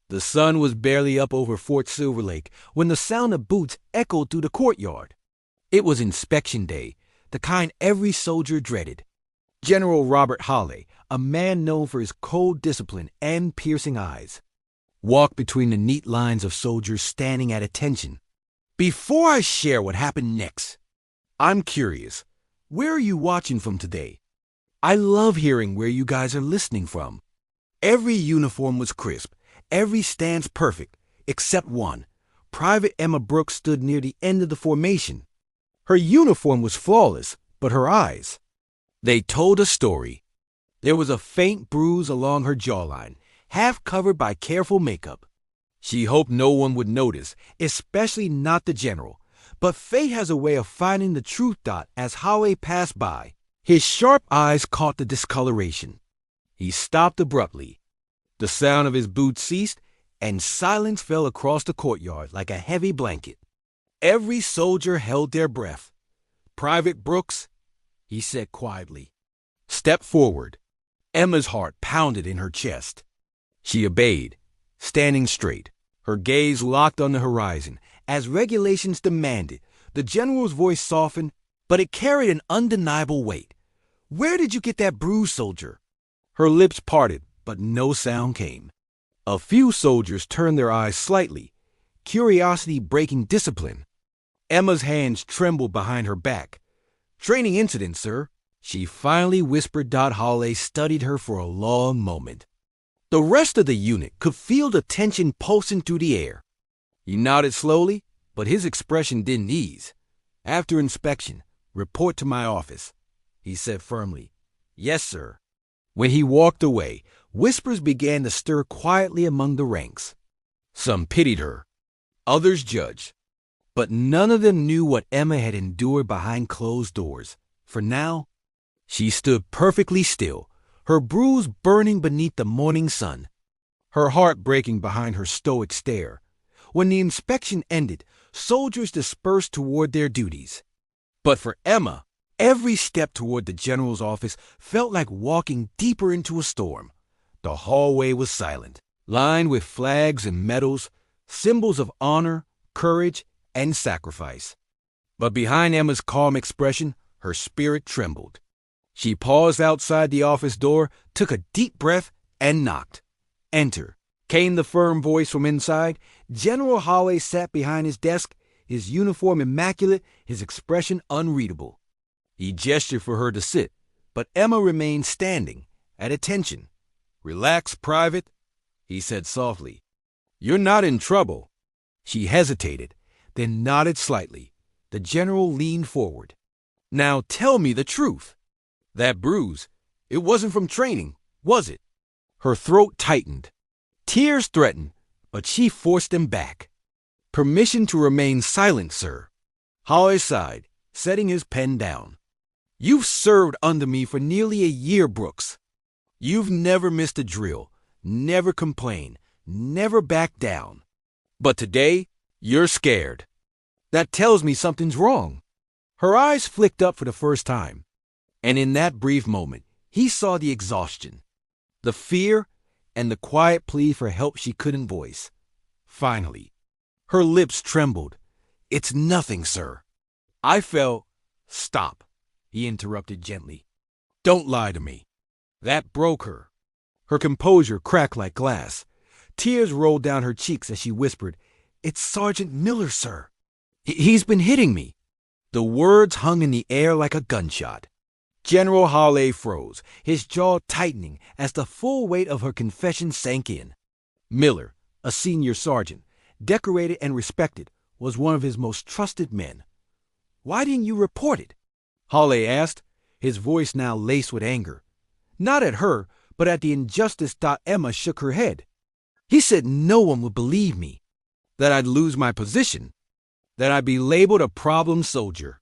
The sun was barely up over Fort Silver Lake when the sound of boots echoed through the courtyard. It was inspection day, the kind every soldier dreaded. General Robert Hale, a man known for his cold discipline and piercing eyes, walked between the neat lines of soldiers standing at attention. Before I share what happened next, I'm curious, where are you watching from today? I love hearing where you guys are listening from. Every uniform was crisp, every stance perfect, except one. Private Emma Brooks stood near the end of the formation. Her uniform was flawless, but her eyes, they told a story. There was a faint bruise along her jawline, half covered by careful makeup. She hoped no one would notice, especially not the general. But fate has a way of finding the truth dot as Hale passed by. His sharp eyes caught the discoloration. He stopped abruptly. The sound of his boots ceased, and silence fell across the courtyard like a heavy blanket. Every soldier held their breath. "Private Brooks," he said quietly, "step forward." Emma's heart pounded in her chest. She obeyed, standing straight, her gaze locked on the horizon. As regulations demanded, the general's voice softened, but it carried an undeniable weight. "Where did you get that bruise, soldier?" Her lips parted, but no sound came. A few soldiers turned their eyes slightly, curiosity breaking discipline. Emma's hands trembled behind her back. "Training incident, sir," she finally whispered. Hale studied her for a long moment. The rest of the unit could feel the tension pulsing through the air. He nodded slowly, but his expression didn't ease. "After inspection, report to my office," he said firmly. "Yes, sir." When he walked away, whispers began to stir quietly among the ranks. Some pitied her, others judged. But none of them knew what Emma had endured behind closed doors. For now, she stood perfectly still, her bruise burning beneath the morning sun, her heart breaking behind her stoic stare. When the inspection ended, soldiers dispersed toward their duties. But for Emma, every step toward the general's office felt like walking deeper into a storm. The hallway was silent, lined with flags and medals, symbols of honor, courage, and sacrifice. But behind Emma's calm expression, her spirit trembled. She paused outside the office door, took a deep breath, and knocked. "Enter," came the firm voice from inside. General Hale sat behind his desk, his uniform immaculate, his expression unreadable. He gestured for her to sit, but Emma remained standing, at attention. "Relax, Private," he said softly. "You're not in trouble." She hesitated, then nodded slightly. The general leaned forward. "Now tell me the truth. That bruise, it wasn't from training, was it?" Her throat tightened. Tears threatened, but she forced them back. "Permission to remain silent, sir." Hale sighed, setting his pen down. "You've served under me for nearly a year, Brooks. You've never missed a drill, never complained, never backed down. But today, you're scared. That tells me something's wrong." Her eyes flicked up for the first time, and in that brief moment, he saw the exhaustion, the fear, and the quiet plea for help she couldn't voice. Finally, her lips trembled. "It's nothing, sir. I felt—" "Stop," he interrupted gently. "Don't lie to me." That broke her. Her composure cracked like glass. Tears rolled down her cheeks as she whispered, "It's Sergeant Miller, sir. He's been hitting me." The words hung in the air like a gunshot. General Hale froze, his jaw tightening as the full weight of her confession sank in. Miller, a senior sergeant, decorated and respected, was one of his most trusted men. "Why didn't you report it?" Hale asked, his voice now laced with anger. Not at her, but at the injustice. Emma shook her head. "He said no one would believe me, that I'd lose my position, that I'd be labeled a problem soldier."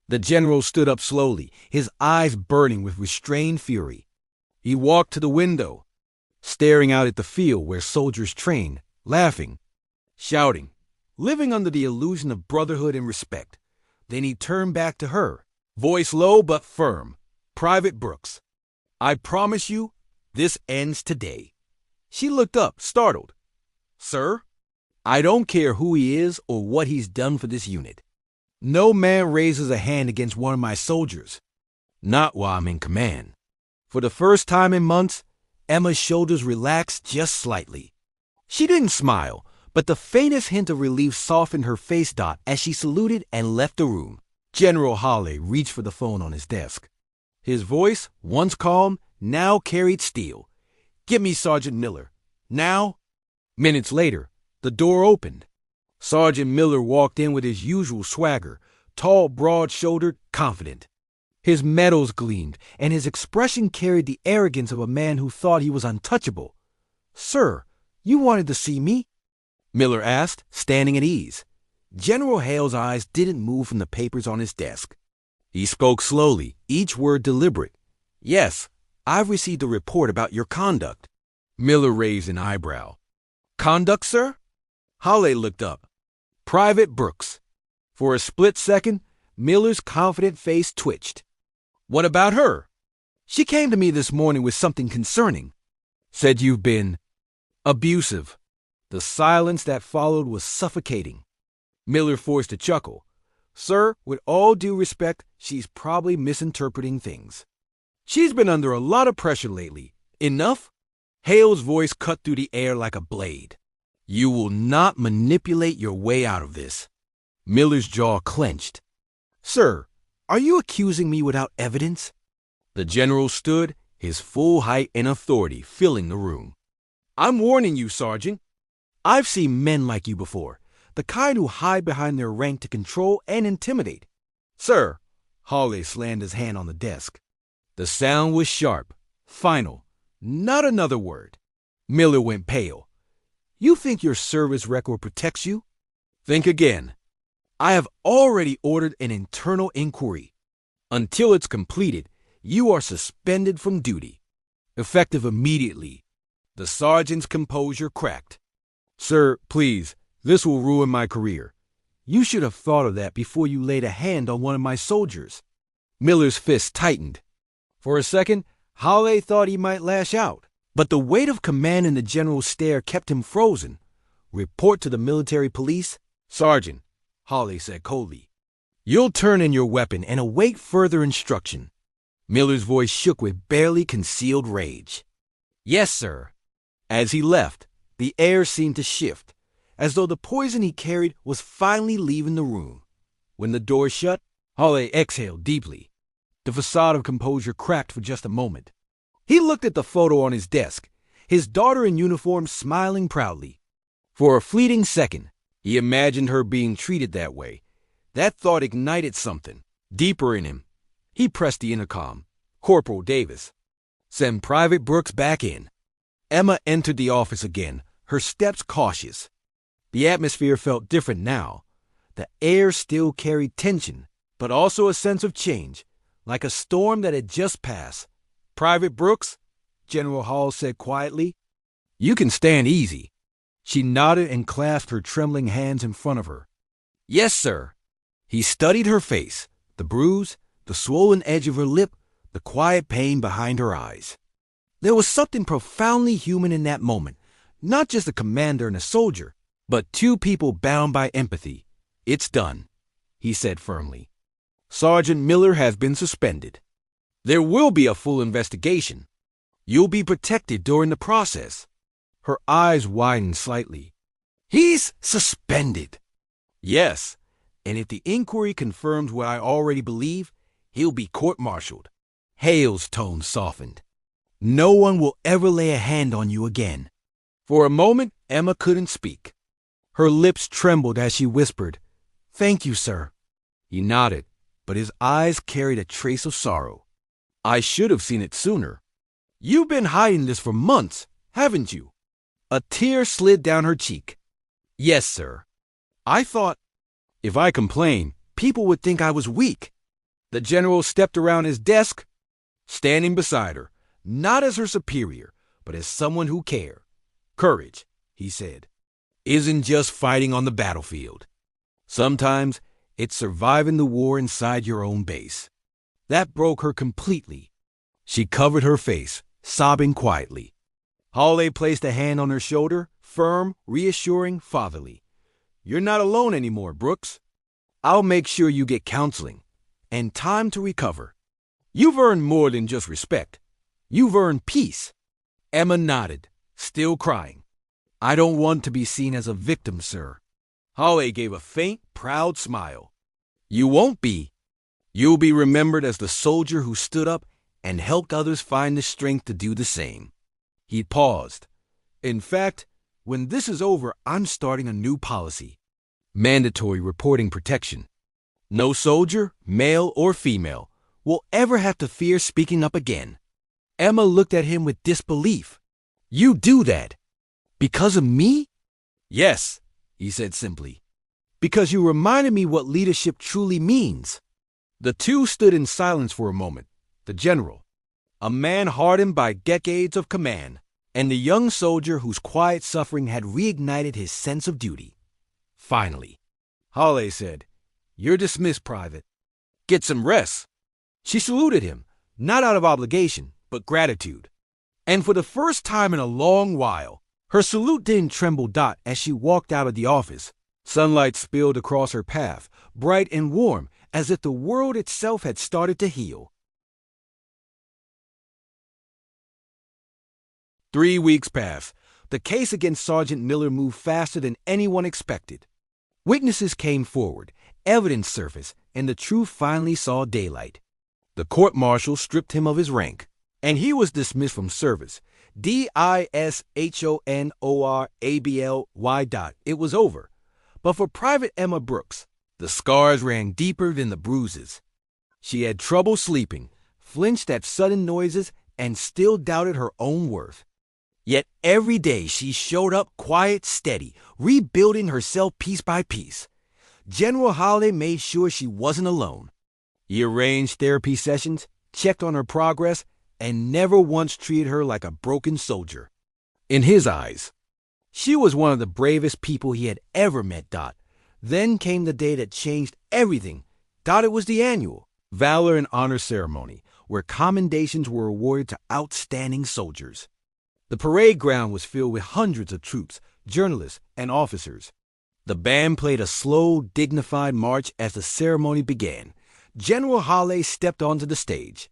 The general stood up slowly, his eyes burning with restrained fury. He walked to the window, staring out at the field where soldiers trained, laughing, shouting, living under the illusion of brotherhood and respect. Then he turned back to her, voice low but firm. "Private Brooks, I promise you, this ends today." She looked up, startled. Sir, I don't care who he is or what he's done for this unit. No man raises a hand against one of my soldiers. Not while I'm in command. For the first time in months, Emma's shoulders relaxed just slightly. She didn't smile, but the faintest hint of relief softened her face dot as she saluted and left the room. General Hale reached for the phone on his desk. His voice, once calm, now carried steel. "Get me Sergeant Miller. Now?" Minutes later, the door opened. Sergeant Miller walked in with his usual swagger, tall, broad-shouldered, confident. His medals gleamed, and his expression carried the arrogance of a man who thought he was untouchable. "Sir, you wanted to see me?" Miller asked, standing at ease. General Hale's eyes didn't move from the papers on his desk. He spoke slowly, each word deliberate. "Yes, I've received a report about your conduct." Miller raised an eyebrow. "Conduct, sir?" Hale looked up. "Private Brooks." For a split second, Miller's confident face twitched. "What about her?" "She came to me this morning with something concerning." "Said you've been abusive." The silence that followed was suffocating. Miller forced a chuckle. "Sir, with all due respect, she's probably misinterpreting things. She's been under a lot of pressure lately. Enough?" Hale's voice cut through the air like a blade. "You will not manipulate your way out of this." Miller's jaw clenched. "Sir, are you accusing me without evidence?" The general stood, his full height and authority filling the room. "I'm warning you, Sergeant. I've seen men like you before, the kind who hide behind their rank to control and intimidate." "Sir," Hale slammed his hand on the desk. The sound was sharp, final, not another word. Miller went pale. "You think your service record protects you? Think again. I have already ordered an internal inquiry. Until it's completed, you are suspended from duty. Effective immediately." The sergeant's composure cracked. "Sir, please, this will ruin my career. You should have thought of that before you laid a hand on one of my soldiers." Miller's fist tightened. For a second, Hale thought he might lash out, but the weight of command in the general's stare kept him frozen. "Report to the military police?" "Sergeant," Hale said coldly. "You'll turn in your weapon and await further instruction." Miller's voice shook with barely concealed rage. "Yes, sir." As he left, the air seemed to shift, as though the poison he carried was finally leaving the room. When the door shut, Hale exhaled deeply. The facade of composure cracked for just a moment. He looked at the photo on his desk, his daughter in uniform smiling proudly. For a fleeting second, he imagined her being treated that way. That thought ignited something deeper in him. He pressed the intercom. "Corporal Davis, send Private Brooks back in." Emma entered the office again, her steps cautious. The atmosphere felt different now. The air still carried tension, but also a sense of change, like a storm that had just passed. "Private Brooks," General Hale said quietly, "you can stand easy." She nodded and clasped her trembling hands in front of her. "Yes, sir." He studied her face, the bruise, the swollen edge of her lip, the quiet pain behind her eyes. There was something profoundly human in that moment, not just a commander and a soldier, but two people bound by empathy. "It's done," he said firmly. "Sergeant Miller has been suspended. There will be a full investigation. You'll be protected during the process." Her eyes widened slightly. "He's suspended?" "Yes, and if the inquiry confirms what I already believe, he'll be court-martialed." Hale's tone softened. "No one will ever lay a hand on you again." For a moment, Emma couldn't speak. Her lips trembled as she whispered, "Thank you, sir." He nodded, but his eyes carried a trace of sorrow. "I should have seen it sooner. You've been hiding this for months, haven't you?" A tear slid down her cheek. "Yes, sir. I thought if I complained, people would think I was weak." The general stepped around his desk, standing beside her, not as her superior, but as someone who cared. "Courage," he said, "isn't just fighting on the battlefield. Sometimes it's surviving the war inside your own base." That broke her completely. She covered her face, sobbing quietly. Hale placed a hand on her shoulder, firm, reassuring, fatherly. "You're not alone anymore, Brooks. I'll make sure you get counseling and time to recover. You've earned more than just respect. You've earned peace." Emma nodded, still crying. "I don't want to be seen as a victim, sir." Hale gave a faint, proud smile. "You won't be. You'll be remembered as the soldier who stood up and helped others find the strength to do the same." He paused. "In fact, when this is over, I'm starting a new policy. Mandatory reporting protection. No soldier, male or female, will ever have to fear speaking up again." Emma looked at him with disbelief. "You do that? Because of me?" "Yes," he said simply. "Because you reminded me what leadership truly means." The two stood in silence for a moment. The general, a man hardened by decades of command, and the young soldier whose quiet suffering had reignited his sense of duty. Finally, Hale said, "You're dismissed, Private. Get some rest." She saluted him, not out of obligation, but gratitude. And for the first time in a long while, her salute didn't tremble Dot as she walked out of the office. Sunlight spilled across her path, bright and warm, as if the world itself had started to heal. 3 weeks passed. The case against Sergeant Miller moved faster than anyone expected. Witnesses came forward, evidence surfaced, and the truth finally saw daylight. The court-martial stripped him of his rank, and he was dismissed from service. DISHONORABLY. It was over. But for Private Emma Brooks, the scars ran deeper than the bruises. She had trouble sleeping, flinched at sudden noises, and still doubted her own worth. Yet every day she showed up quiet, steady, rebuilding herself piece by piece. General Hale made sure she wasn't alone. He arranged therapy sessions, checked on her progress, and never once treated her like a broken soldier. In his eyes, she was one of the bravest people he had ever met. Dot. Then came the day that changed everything. Dot, it was the annual Valor and Honor Ceremony, where commendations were awarded to outstanding soldiers. The parade ground was filled with hundreds of troops, journalists, and officers. The band played a slow, dignified march as the ceremony began. General Hale stepped onto the stage.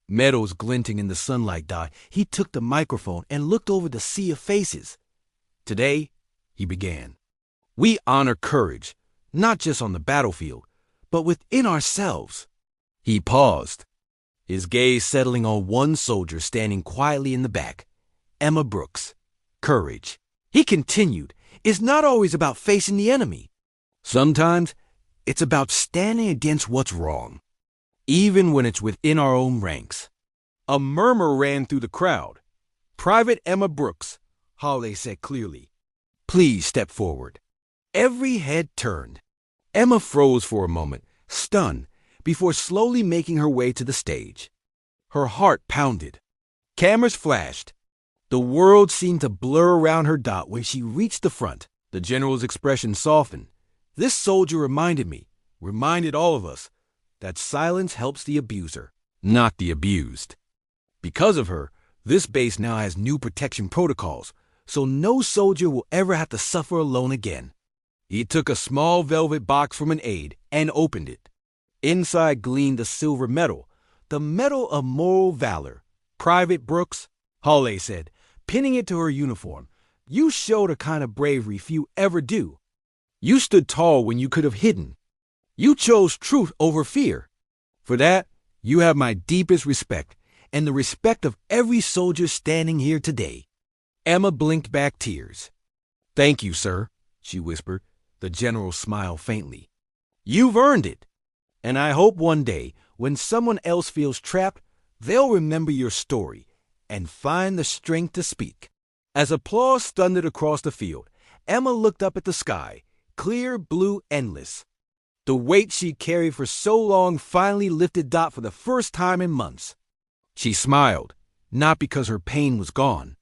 Medals glinting in the sunlight. Dot. He took the microphone and looked over the sea of faces. "Today," he began, "we honor courage, not just on the battlefield, but within ourselves." He paused, his gaze settling on one soldier standing quietly in the back. Emma Brooks. Courage. He continued, "It's not always about facing the enemy. Sometimes it's about standing against what's wrong, even when it's within our own ranks." A murmur ran through the crowd. "Private Emma Brooks," Hale said clearly, "please step forward." Every head turned. Emma froze for a moment, stunned, before slowly making her way to the stage. Her heart pounded. Cameras flashed. The world seemed to blur around her. Dot. When she reached the front, the general's expression softened. "This soldier reminded all of us, that silence helps the abuser, not the abused. Because of her, this base now has new protection protocols, so no soldier will ever have to suffer alone again." He took a small velvet box from an aide and opened it. Inside gleamed a silver medal, the Medal of Moral Valor. "Private Brooks," Hale said, pinning it to her uniform, "you showed a kind of bravery few ever do. You stood tall when you could have hidden. You chose truth over fear. For that, you have my deepest respect, and the respect of every soldier standing here today." Emma blinked back tears. "Thank you, sir," she whispered. The general smiled faintly. "You've earned it. And I hope one day, when someone else feels trapped, they'll remember your story and find the strength to speak." As applause thundered across the field, Emma looked up at the sky, clear, blue, endless. The weight she'd carried for so long finally lifted. Dot for the first time in months. She smiled, not because her pain was gone,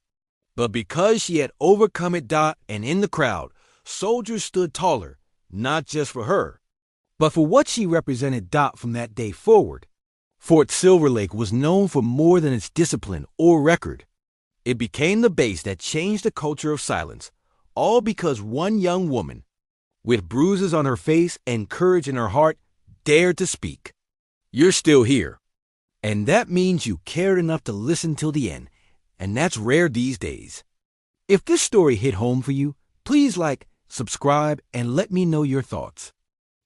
but because she had overcome it. Dot. And in the crowd, soldiers stood taller, not just for her, but for what she represented. Dot. From that day forward, Fort Silver Lake was known for more than its discipline or record. It became the base that changed the culture of silence, all because one young woman, with bruises on her face and courage in her heart, dared to speak. You're still here. And that means you cared enough to listen till the end, and that's rare these days. If this story hit home for you, please like, subscribe, and let me know your thoughts.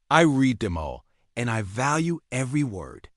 I read them all, and I value every word.